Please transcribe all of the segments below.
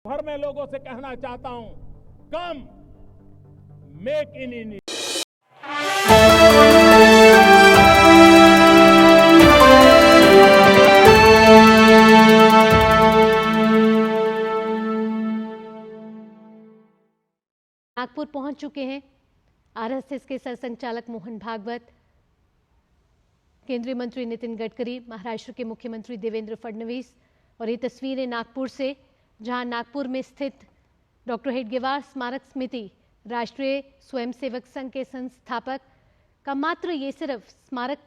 भर में लोगों से कहना चाहता हूं, कम मेक इन इंडिया। नागपुर पहुंच चुके हैं आरएसएस के सरसंघचालक मोहन भागवत, केंद्रीय मंत्री नितिन गडकरी, महाराष्ट्र के मुख्यमंत्री देवेंद्र फडणवीस। और ये तस्वीरें नागपुर से, जहां नागपुर में स्थित डॉक्टर हेडगेवार स्मारक समिति राष्ट्रीय स्वयंसेवक संघ के संस्थापक का मात्र ये सिर्फ स्मारक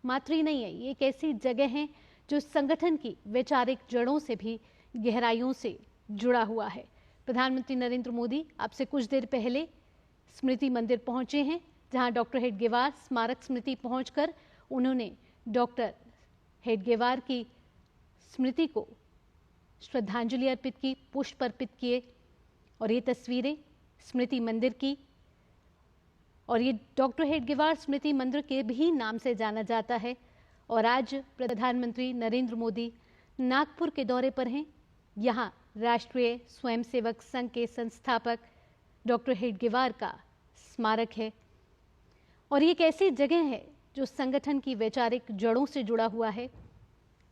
मात्र ही नहीं है, ये एक ऐसी जगह है जो संगठन की वैचारिक जड़ों से भी गहराइयों से जुड़ा हुआ है। प्रधानमंत्री नरेंद्र मोदी अब से कुछ देर पहले स्मृति मंदिर पहुंचे हैं, जहां डॉक्टर हेडगेवार स्मारक समिति पहुंचकर उन्होंने डॉक्टर हेडगेवार की स्मृति को श्रद्धांजलि अर्पित की, पुष्प अर्पित किए। और ये तस्वीरें स्मृति मंदिर की, और ये डॉक्टर हेडगेवार स्मृति मंदिर के भी नाम से जाना जाता है। और आज प्रधानमंत्री नरेंद्र मोदी नागपुर के दौरे पर हैं। यहाँ राष्ट्रीय स्वयंसेवक संघ के संस्थापक डॉक्टर हेडगेवार का स्मारक है, और ये एक ऐसी जगह है जो संगठन की वैचारिक जड़ों से जुड़ा हुआ है,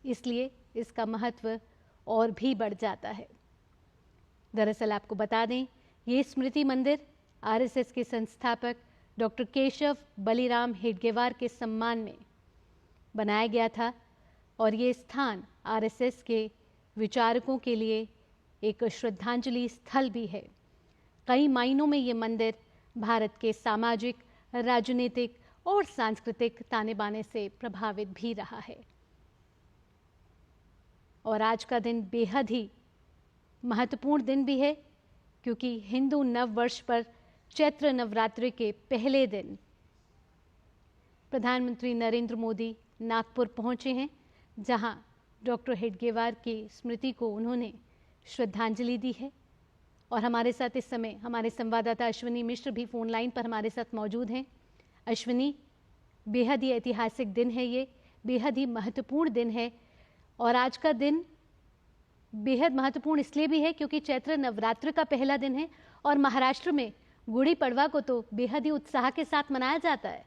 इसलिए इसका महत्व और भी बढ़ जाता है। दरअसल आपको बता दें, ये स्मृति मंदिर आरएसएस के संस्थापक डॉक्टर केशव बलिराम हेडगेवार के सम्मान में बनाया गया था, और ये स्थान आरएसएस के विचारकों के लिए एक श्रद्धांजलि स्थल भी है। कई मायनों में ये मंदिर भारत के सामाजिक, राजनीतिक और सांस्कृतिक ताने बाने से प्रभावित भी रहा है। और आज का दिन बेहद ही महत्वपूर्ण दिन भी है, क्योंकि हिंदू नव वर्ष पर चैत्र नवरात्रि के पहले दिन प्रधानमंत्री नरेंद्र मोदी नागपुर पहुंचे हैं, जहां डॉक्टर हेडगेवार की स्मृति को उन्होंने श्रद्धांजलि दी है। और हमारे साथ इस समय हमारे संवाददाता अश्विनी मिश्र भी फोन लाइन पर हमारे साथ मौजूद हैं। अश्विनी, बेहद ही ऐतिहासिक दिन है, ये बेहद ही महत्वपूर्ण दिन है। और आज का दिन बेहद महत्वपूर्ण इसलिए भी है क्योंकि चैत्र नवरात्र का पहला दिन है, और महाराष्ट्र में गुड़ी पड़वा को तो बेहद ही उत्साह के साथ मनाया जाता है।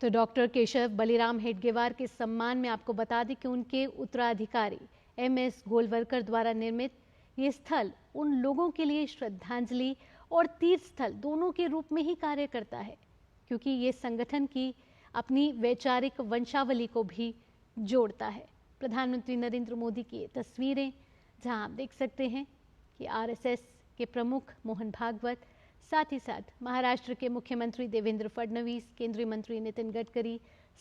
तो डॉक्टर केशव बलिराम हेडगेवार के सम्मान में आपको बता दें कि उनके उत्तराधिकारी एमएस गोलवलकर द्वारा निर्मित ये स्थल उन लोगों के लिए श्रद्धांजलि और तीर्थ स्थल दोनों के रूप में ही कार्य करता है, क्योंकि ये संगठन की अपनी वैचारिक वंशावली को भी जोड़ता है। प्रधानमंत्री नरेंद्र मोदी की ये तस्वीरें, जहां आप देख सकते हैं कि आरएसएस के प्रमुख मोहन भागवत, साथ ही साथ महाराष्ट्र के मुख्यमंत्री देवेंद्र फडणवीस, केंद्रीय मंत्री नितिन गडकरी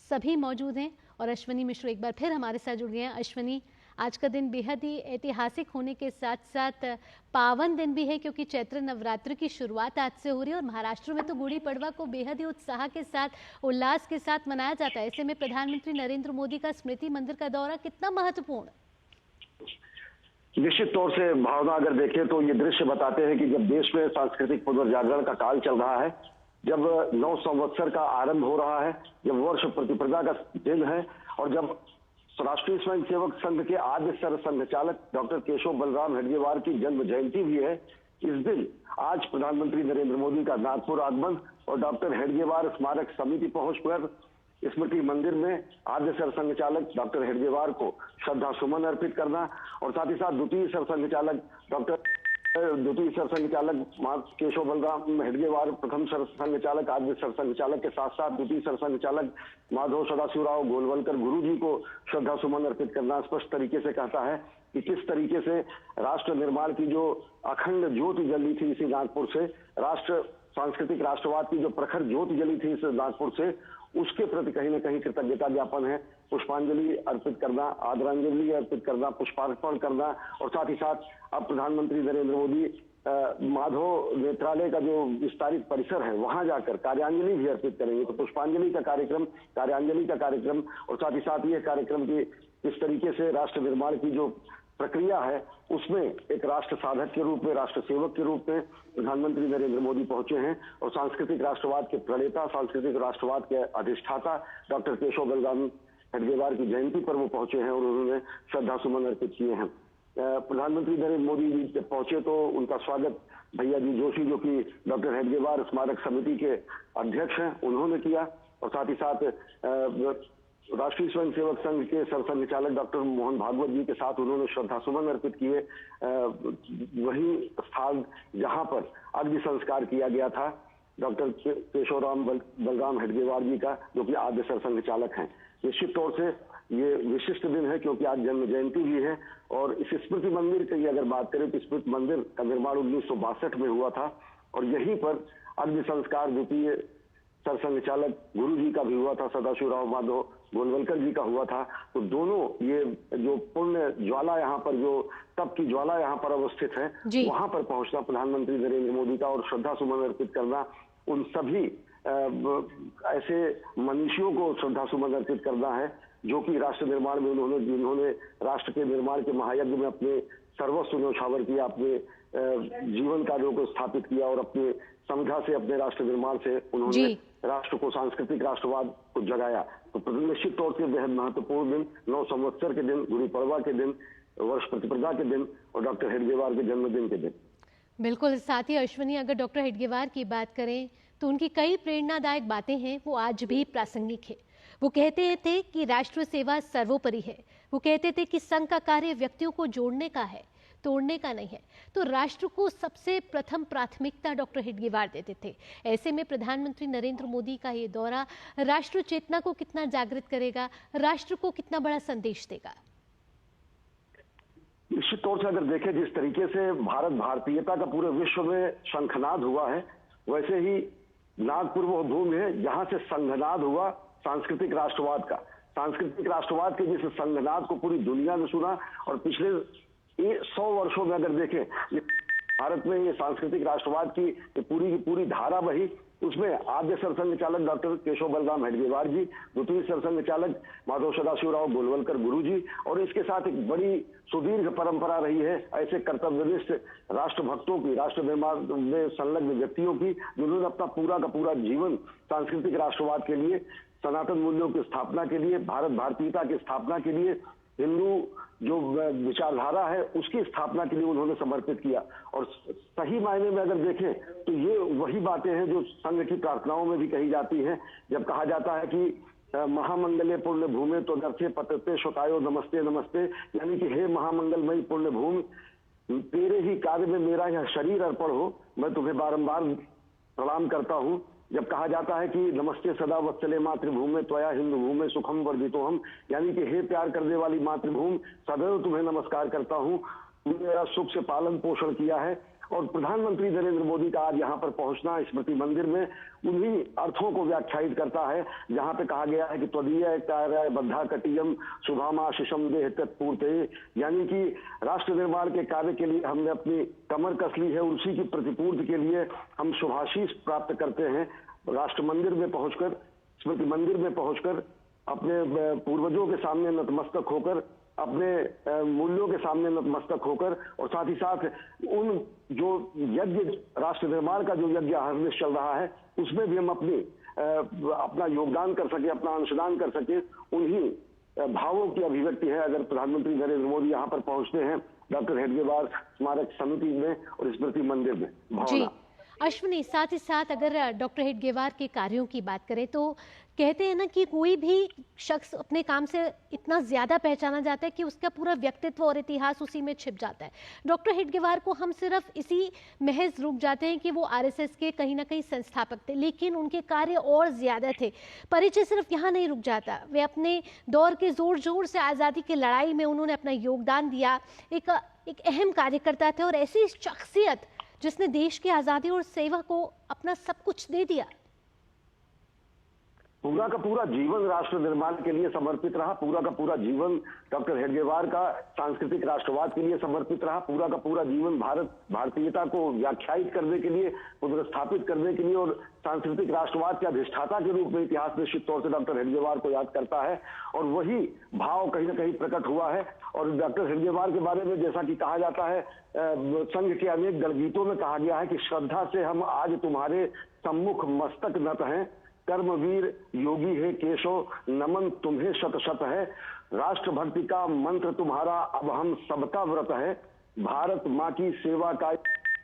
सभी मौजूद हैं। और अश्विनी मिश्र एक बार फिर हमारे साथ जुड़ गए हैं। अश्विनी, आज का दिन बेहद ही ऐतिहासिक होने के साथ साथ पावन दिन भी है, क्योंकि चैत्र नवरात्र की शुरुआत आज से हो रही है, और महाराष्ट्र में तो गुड़ी पड़वा को बेहद ही उत्साह के साथ, उल्लास के साथ मनाया जाता है। ऐसे में प्रधानमंत्री नरेंद्र मोदी का स्मृति मंदिर का दौरा कितना महत्वपूर्ण? निश्चित तौर से भावना, अगर देखें तो ये दृश्य बताते हैं कि जब देश में सांस्कृतिक पुनर्जागरण का काल चल रहा है, जब नव संवत्सर का आरंभ हो रहा है, जब वर्ष प्रतिप्रदा का दिन है, और जब राष्ट्रीय स्वयंसेवक संघ के आद्य सरसंघचालक डॉक्टर केशव बलराम हेडगेवार की जन्म जयंती भी है, इस दिन आज प्रधानमंत्री नरेंद्र मोदी का नागपुर आगमन और डॉक्टर हेडगेवार स्मारक समिति पहुंचकर स्मृति मंदिर में आद्य सरसंघचालक डॉक्टर हेडगेवार को श्रद्धा सुमन अर्पित करना, और साथ ही साथ द्वितीय सरसंघचालक केशव बलराम हेडगेवार, प्रथम सरसंघचालक, आद्य सरसंघचालक के साथ साथ द्वितीय सरसंघचालक माधव सदाशिवराव गोलवलकर गुरु जी को श्रद्धा सुमन अर्पित करना स्पष्ट तरीके से कहता है कि किस तरीके से राष्ट्र निर्माण की जो अखंड ज्योति जली थी इसी नागपुर से, राष्ट्र सांस्कृतिक राष्ट्रवाद की जो प्रखर ज्योति जली थी इस नागपुर से, उसके प्रति कहीं न कहीं कृतज्ञता ज्ञापन है। पुष्पांजलि अर्पित करना, आदरांजलि अर्पित करना, पुष्पार्पण करना, और साथ ही साथ अब प्रधानमंत्री नरेंद्र मोदी माधव नेत्रालय का जो विस्तारित परिसर है वहां जाकर कार्यांजलि भी अर्पित करेंगे। तो पुष्पांजलि का कार्यक्रम, कार्यांजलि का कार्यक्रम, और साथ ही साथ ये कार्यक्रम की किस तरीके से राष्ट्र निर्माण की जो प्रक्रिया है उसमें एक राष्ट्र साधक के रूप में, राष्ट्र सेवक के रूप में प्रधानमंत्री नरेंद्र मोदी पहुंचे हैं और सांस्कृतिक राष्ट्रवाद के प्रणेता, सांस्कृतिक राष्ट्रवाद के अधिष्ठाता डॉक्टर केशव बलराम हेडगेवार की जयंती पर वो पहुंचे हैं और उन्होंने श्रद्धा सुमन अर्पित किए हैं। प्रधानमंत्री नरेंद्र मोदी जी जब पहुंचे तो उनका स्वागत भैया जी जोशी, जो कि डॉक्टर हेडगेवार स्मारक समिति के अध्यक्ष हैं, उन्होंने किया और साथ ही साथ राष्ट्रीय स्वयंसेवक संघ के सरसंघचालक डॉक्टर मोहन भागवत जी के साथ उन्होंने श्रद्धा सुमन अर्पित किए। वही स्थान जहां पर अग्नि संस्कार किया गया था डॉक्टर केशवराम बलराम हेडगेवार जी का, जो कि आद्य सरसंघचालक हैं। निश्चित तौर से ये विशिष्ट दिन है क्योंकि आज जन्म जयंती भी है और इस स्मृति मंदिर की अगर बात करें तो स्मृति मंदिर का निर्माण 1962 में हुआ था और यहीं पर अग्नि संस्कार द्वितीय सरसंघचालक गुरु जी का भी हुआ था, सदाशिवराव माधव गोलवलकर जी का हुआ था। तो दोनों ये जो पुण्य ज्वाला यहाँ पर, जो तप की ज्वाला यहाँ पर अवस्थित है, वहां पर पहुंचना प्रधानमंत्री नरेंद्र मोदी का और श्रद्धा सुमन अर्पित करना, उन सभी ऐसे मनीषियों को श्रद्धा सुमन अर्पित करना है जो कि राष्ट्र निर्माण में जिन्होंने राष्ट्र के निर्माण के महायज्ञ में अपने सर्वस्व न्यौछावर किया, अपने जीवन कार्यों को स्थापित किया और अपने समझा से, अपने राष्ट्र निर्माण से उन्होंने राष्ट्र को, सांस्कृतिक राष्ट्रवाद को जगाया। तो निश्चित तौर से बेहद महत्वपूर्ण दिन, 9 संवत्सर के दिन, गुड़ी पड़वा के दिन, वर्ष प्रतिप्रदा के दिन और डॉक्टर हेडगेवार के जन्मदिन के दिन। बिल्कुल। साथ ही अश्विनी, अगर डॉक्टर हेडगेवार की बात करें तो उनकी कई प्रेरणादायक बातें हैं, वो आज भी प्रासंगिक है। वो कहते थे कि राष्ट्र सेवा सर्वोपरि है। वो कहते थे कि संघ का कार्य व्यक्तियों को जोड़ने का है, तोड़ने का नहीं है। तो राष्ट्र को सबसे प्रथम प्राथमिकता डॉक्टर हेडगेवार देते थे। ऐसे में प्रधानमंत्री नरेंद्र मोदी का ये दौरा राष्ट्र चेतना को कितना जागृत करेगा, राष्ट्र को कितना बड़ा संदेश देगा? निश्चित तौर से अगर देखें जिस तरीके से भारत भारतीयता का पूरे विश्व में शंखनाद हुआ है, वैसे ही नागपुर वो भूमि है जहां से संघनाद हुआ सांस्कृतिक राष्ट्रवाद का। सांस्कृतिक राष्ट्रवाद के जिस संघनाद को पूरी दुनिया ने सुना और पिछले 100 वर्षों में अगर देखें भारत में ये सांस्कृतिक राष्ट्रवाद की पूरी धारा बही। उसमें आद्य सरसंघचालक डॉक्टर केशव बलराम हेडगेवार जी, द्वितीय सरसंघचालक माधव सदाशिवराव गोलवलकर गुरु जी, और इसके साथ एक बड़ी सुदीर्घ परंपरा रही है ऐसे कर्तव्यनिष्ठ राष्ट्रभक्तों की, राष्ट्र निर्माण में संलग्न व्यक्तियों की, जिन्होंने अपना पूरा का पूरा जीवन सांस्कृतिक राष्ट्रवाद के लिए, सनातन मूल्यों की स्थापना के लिए, भारत भारतीयता की स्थापना के लिए, हिंदू जो विचारधारा है उसकी स्थापना के लिए उन्होंने समर्पित किया। और सही मायने में अगर देखें तो ये वही बातें हैं जो संघ की प्रार्थनाओं में भी कही जाती हैं। जब कहा जाता है कि महामंगले पुण्य भूमि तो दर्थे पतते शोतायो नमस्ते नमस्ते, यानी कि हे महामंगलमयी पुण्य भूमि, तेरे ही कार्य में मेरा यह शरीर अर्पण हो, मैं तुम्हें बारंबार प्रणाम करता हूँ। जब कहा जाता है कि नमस्ते सदा वत्सले मातृभूमि त्वया हिंदू भूमि सुखम वर्धितो हम, यानी कि हे प्यार करने वाली मातृभूमि, सदैव तुम्हें नमस्कार करता हूँ, तुमने मेरा सुख से पालन पोषण किया है। और प्रधानमंत्री नरेंद्र मोदी का आज यहाँ पर पहुंचना स्मृति मंदिर में उन्हीं अर्थों को व्याख्यायित करता है जहाँ पे कहा गया है कि त्वदीय कार्य बद्धा कटियम शुभामाशिषम देह तत्पूर्ते, यानी कि राष्ट्र निर्माण के कार्य के लिए हमने अपनी कमर कस ली है, उसी की प्रतिपूर्ति के लिए हम शुभाशीष प्राप्त करते हैं। राष्ट्र मंदिर में पहुंचकर, स्मृति मंदिर में पहुंचकर अपने पूर्वजों के सामने नतमस्तक होकर, अपने मूल्यों के सामने नतमस्तक होकर, और साथ ही साथ उन जो यज्ञ, राष्ट्र निर्माण का जो यज्ञ हरनिश चल रहा है, उसमें भी हम अपना योगदान कर सके, अपना अंशदान कर सके, उन्हीं भावों की अभिव्यक्ति है अगर प्रधानमंत्री नरेंद्र मोदी यहाँ पर पहुंचते हैं डॉक्टर हेडगेवार स्मारक समिति में और स्मृति मंदिर में। भावना। अश्विनी, साथ ही साथ अगर डॉक्टर हेडगेवार के कार्यों की बात करें तो कहते हैं ना कि कोई भी शख्स अपने काम से इतना ज्यादा पहचाना जाता है कि उसका पूरा व्यक्तित्व और इतिहास उसी में छिप जाता है। डॉक्टर हेडगेवार को हम सिर्फ इसी महज रुक जाते हैं कि वो आरएसएस के कहीं ना कहीं संस्थापक थे, लेकिन उनके कार्य और ज्यादा थे। परिचय सिर्फ यहाँ नहीं रुक जाता, वे अपने दौर के जोर जोर से आज़ादी की लड़ाई में उन्होंने अपना योगदान दिया, एक अहम कार्यकर्ता थे और ऐसी शख्सियत जिसने देश की आज़ादी और सेवा को अपना सब कुछ दे दिया। पूरा का पूरा जीवन राष्ट्र निर्माण के लिए समर्पित रहा, पूरा का पूरा जीवन डॉक्टर हेडगेवार का सांस्कृतिक राष्ट्रवाद के लिए समर्पित रहा, पूरा का पूरा जीवन भारतीयता को व्याख्यायित करने के लिए, पुनर्स्थापित करने के लिए और सांस्कृतिक राष्ट्रवाद के अधिष्ठाता के रूप में इतिहास निश्चित तौर से डॉक्टर हेडगेवार को याद करता है। और वही भाव कहीं ना कहीं प्रकट हुआ है। और डॉक्टर हेडगेवार के बारे में जैसा कि कहा जाता है, संघ के अनेक गीतों में कहा गया है कि श्रद्धा से हम आज तुम्हारे सम्मुख मस्तक नत हैं, कर्मवीर योगी है केशव, नमन तुम्हें शत शत है, राष्ट्रभक्ति का मंत्र तुम्हारा अब हम सबका व्रत है, भारत माँ की सेवा का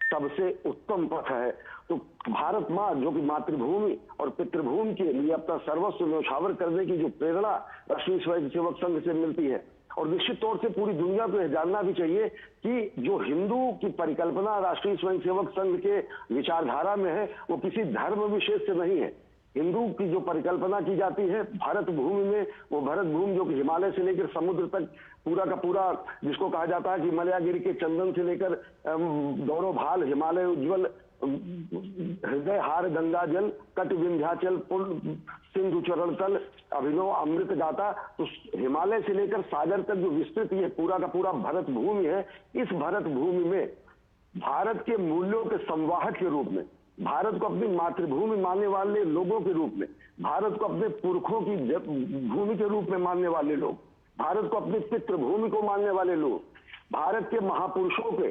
सबसे उत्तम पथ है। तो भारत माँ जो कि मातृभूमि और पितृभूमि के लिए अपना सर्वस्व न्यौछावर करने की जो प्रेरणा राष्ट्रीय स्वयंसेवक संघ से मिलती है, और निश्चित तौर से पूरी दुनिया को यह जानना भी चाहिए कि जो हिंदू की परिकल्पना राष्ट्रीय स्वयंसेवक संघ के विचारधारा में है, वो किसी धर्म विशेष से नहीं है। हिंदू की जो परिकल्पना की जाती है भारत भूमि में, वो भारत भूमि जो कि हिमालय से लेकर समुद्र तक पूरा का पूरा, जिसको कहा जाता है कि हिमालयगिरी के चंदन से लेकर गौरव भाल हिमालय उज्ज्वल, हृदय हार गंगा जल, कट विंध्याचल पुल सिंधु चरण तल, अभिनव अमृत गाता। तो हिमालय से लेकर सागर तक जो विस्तृत ये पूरा का पूरा भारत भूमि है, इस भारत भूमि में भारत के मूल्यों के संवाहक के रूप में, भारत को अपनी मातृभूमि मानने वाले लोगों के रूप में, भारत को अपने पुरखों की भूमि के रूप में मानने वाले लोग, भारत को अपनी पितृभूमि को मानने वाले लोग, भारत के महापुरुषों के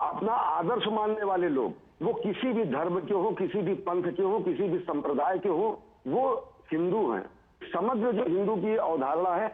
अपना आदर्श मानने वाले लोग, वो किसी भी धर्म के हो, किसी भी पंथ के हो, किसी भी संप्रदाय के हो, वो हिंदू हैं। समग्र जो हिंदू की अवधारणा है,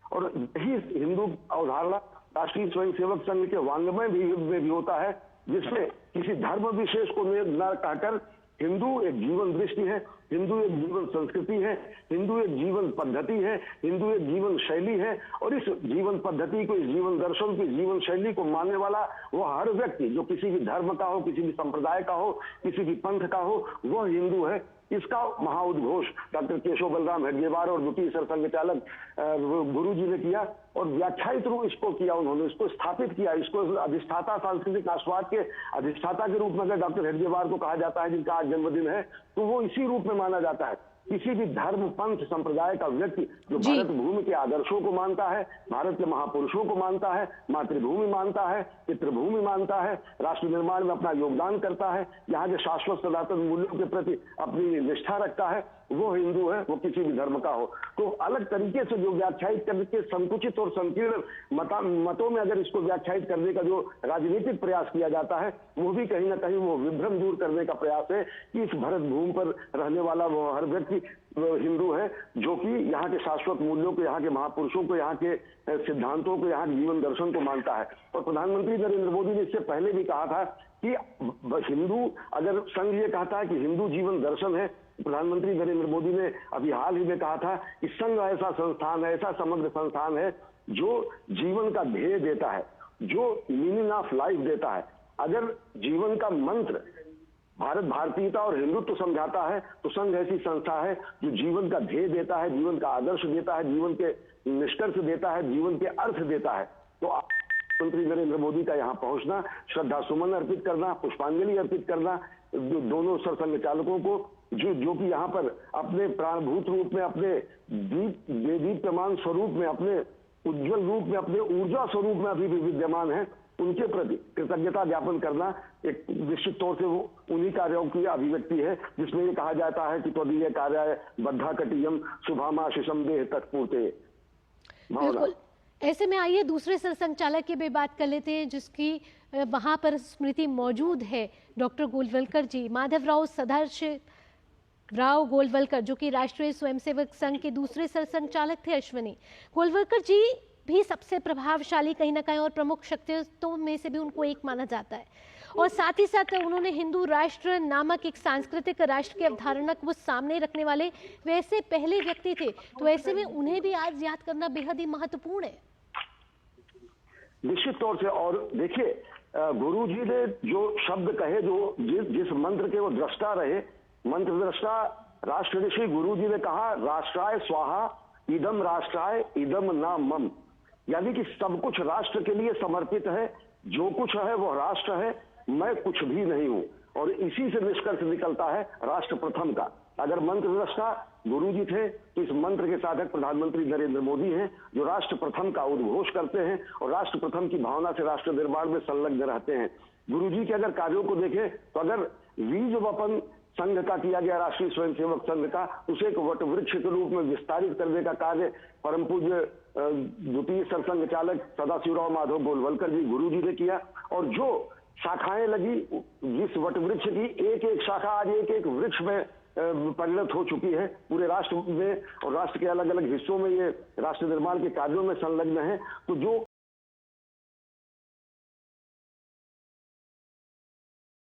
और यही हिंदू अवधारणा राष्ट्रीय स्वयंसेवक संघ के वांग्मय में भी होता है, जिसमें किसी धर्म विशेष को न कहकर हिंदू एक जीवन दृष्टि है, हिंदू एक जीवन संस्कृति है, हिंदू एक जीवन पद्धति है, हिंदू एक जीवन शैली है। और इस जीवन पद्धति को, इस जीवन दर्शन की जीवन शैली को मानने वाला वो हर व्यक्ति, जो किसी भी धर्म का हो, किसी भी संप्रदाय का हो, किसी भी पंथ का हो, वह हिंदू है। इसका महाउद्घोष डॉक्टर केशव बलराम हेडगेवार और द्वितीय सरसंघचालक गुरु जी ने किया, और व्याख्यायित रूप इसको किया, उन्होंने इसको स्थापित किया, इसको अधिष्ठाता, सांस्कृतिक राष्ट्रवाद के अधिष्ठाता के रूप में अगर डॉक्टर हेडगेवार को कहा जाता है, जिनका आज जन्मदिन है, तो वो इसी रूप में माना जाता है। किसी भी धर्म पंथ संप्रदाय का व्यक्ति जो भारत भूमि के आदर्शों को मानता है, भारत के महापुरुषों को मानता है, मातृभूमि मानता है, पितृभूमि मानता है, राष्ट्र निर्माण में अपना योगदान करता है, यहाँ के शाश्वत सनातन मूल्यों के प्रति अपनी निष्ठा रखता है, वो हिंदू है, वो किसी भी धर्म का हो। तो अलग तरीके से जो व्याख्यायित करके संकुचित और संकीर्ण मतों में अगर इसको व्याख्यायित करने का जो राजनीतिक प्रयास किया जाता है, वो भी कहीं ना कहीं वो विभ्रम दूर करने का प्रयास है कि इस भारत भूमि पर रहने वाला वो हर व्यक्ति हिंदू है, जो कि यहाँ के शाश्वत मूल्यों को, यहाँ के महापुरुषों को, यहाँ के सिद्धांतों को, यहाँ के जीवन दर्शन को मानता है। और प्रधानमंत्री नरेंद्र मोदी ने इससे पहले भी कहा था कि हिंदू, अगर संघ ये कहता है कि हिंदू जीवन दर्शन है, प्रधानमंत्री नरेंद्र मोदी ने अभी हाल ही में कहा था कि संघ ऐसा संस्थान है, ऐसा समग्र संस्थान है जो जीवन का ध्येय देता है, जो मीनिंग ऑफ लाइफ देता है। अगर जीवन का मंत्र भारत भारतीयता और हिंदुत्व समझाता है, तो संघ ऐसी संस्था है जो जीवन का ध्येय देता है, जीवन का आदर्श देता है, जीवन के निष्कर्ष देता है, जीवन के अर्थ देता है। तो प्रधानमंत्री नरेंद्र मोदी का यहाँ पहुंचना, श्रद्धा सुमन अर्पित करना, पुष्पांजलि अर्पित करना दोनों सरसंघचालकों को, जो कि यहाँ पर अपने प्राणभूत रूप में, अपने दीप्यमान स्वरूप में, अपने उज्जवल रूप में, अपने ऊर्जा स्वरूप में अभी भी विद्यमान है, उनके प्रति कृतज्ञता ज्ञापन करना एक निश्चित तौर से वो उन्हीं कार्यों की अभिव्यक्ति है, जिसमें ये कहा जाता है कि त्वदीय कार्याय बद्धा कटियम शुभामाशिषम देह तत्पूर्ते। बिल्कुल। ऐसे में आइए दूसरे सरसंघचालक की भी बात कर लेते हैं, जिसकी वहां पर स्मृति मौजूद है, डॉक्टर गोलवलकर जी, माधवराव सदाशिवराव गोलवलकर, जो कि राष्ट्रीय स्वयंसेवक संघ के दूसरे सरसंघचालक थे। अश्विनी गोलवलकर जी भी सबसे प्रभावशाली कहीं ना कहीं और प्रमुख शख्सियतों में से भी उनको एक माना जाता है, और साथ ही साथ उन्होंने हिंदू राष्ट्र नामक एक सांस्कृतिक राष्ट्र की अवधारणा को सामने रखने वाले वैसे पहले व्यक्ति थे। तो ऐसे में उन्हें भी आज याद करना बेहद ही महत्वपूर्ण है। निश्चित तौर से। और देखिए, गुरु जी ने जो शब्द कहे, जो जिस मंत्र के वो दृष्टा रहे, मंत्र दृष्टा राष्ट्र ऋषि गुरु जी ने कहा, राष्ट्राय स्वाहा इदम राष्ट्राय इदम न मम, यानी कि सब कुछ राष्ट्र के लिए समर्पित है, जो कुछ है वो राष्ट्र है, मैं कुछ भी नहीं हूं। और इसी से निष्कर्ष निकलता है राष्ट्र प्रथम का। अगर मंत्र दृष्टा गुरु जी थे तो इस मंत्र के साधक प्रधानमंत्री नरेंद्र मोदी हैं, जो राष्ट्र प्रथम का उद्घोष करते हैं और राष्ट्र प्रथम की भावना से राष्ट्र निर्माण में संलग्न रहते हैं। गुरु जी के अगर कार्यों को देखें तो अगर बीज वपन संघ का किया गया, राष्ट्रीय स्वयंसेवक संघ का, उसे एक वट वृक्ष के रूप में विस्तारित करने का कार्य परम पूज्य द्वितीय सरसंघ चालक सदाशिवराव माधव गोलवलकर जी गुरु जी ने किया। और जो शाखाएं लगी, जिस वट वृक्ष की एक एक शाखा आज एक एक वृक्ष में परिणत हो चुकी है पूरे राष्ट्र में, और राष्ट्र के अलग अलग हिस्सों में ये राष्ट्र निर्माण के कार्यों में संलग्न है। तो जो